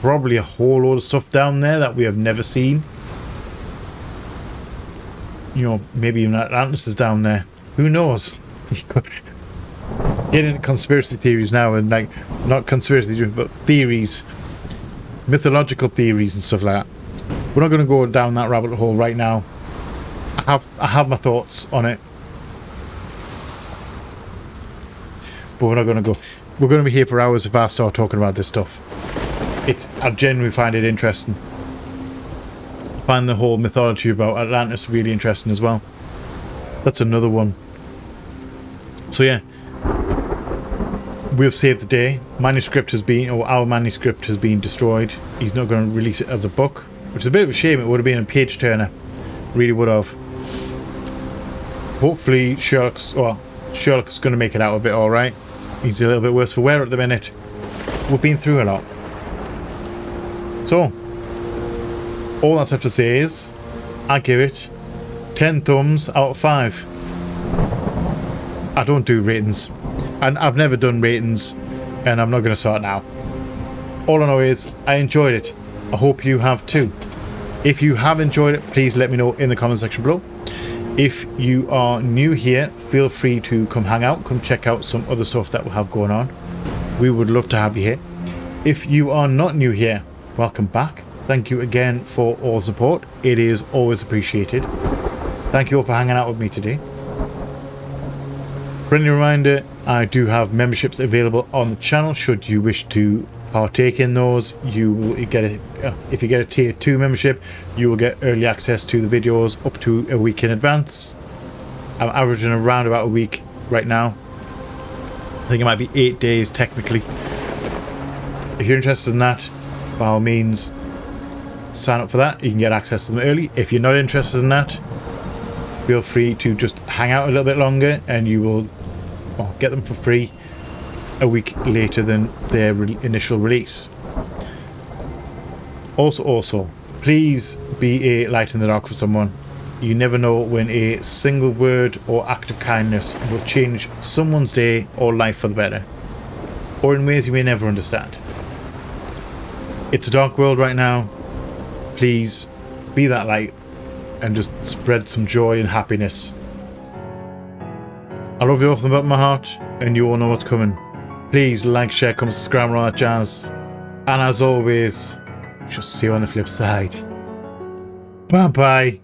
probably a whole load of stuff down there that we have never seen. You know, maybe even Atlantis is down there. Who knows? Get into conspiracy theories now, and like, not conspiracy theories, but theories, mythological theories and stuff like that. We're not going to go down that rabbit hole right now. I have my thoughts on it, but we're not going to go. We're going to be here for hours if I start talking about this stuff. I genuinely find it interesting. find the whole mythology about Atlantis really interesting as well. That's another one. So yeah, we've saved the day. Manuscript has been, or our manuscript has been destroyed. He's not going to release it as a book, which is a bit of a shame. It would have been a page turner, really would have. Hopefully Sherlock's going to make it out of it all right. He's a little bit worse for wear at the minute. We've been through a lot. So all that's left to say is I give it 10 thumbs out of 5. I don't do ratings, and I've never done ratings, and I'm not going to start now. All I know is I enjoyed it. I hope you have too. If you have enjoyed it, please let me know in the comment section below. If you are new here, feel free to come hang out, come check out some other stuff that we have going on. We would love to have you here. If you are not new here, welcome back. Thank you again for all the support. It is always appreciated. Thank you all for hanging out with me today. Friendly reminder, I do have memberships available on the channel. Should you wish to partake in those, you will get if you get a tier 2 membership, you will get early access to the videos up to a week in advance. I'm averaging around about a week right now. I think it might be 8 days technically. If you're interested in that, by all means sign up for that. You can get access to them early. If you're not interested in that, feel free to just hang out a little bit longer and you will get them for free a week later than their initial release. Also, please be a light in the dark for someone. You never know when a single word or act of kindness will change someone's day or life for the better, or in ways you may never understand. It's a dark world right now. Please be that light and just spread some joy and happiness. I love you all from the bottom of my heart, and you all know what's coming. Please like, share, comment, subscribe, and all that jazz. And as always, just see you on the flip side. Bye bye.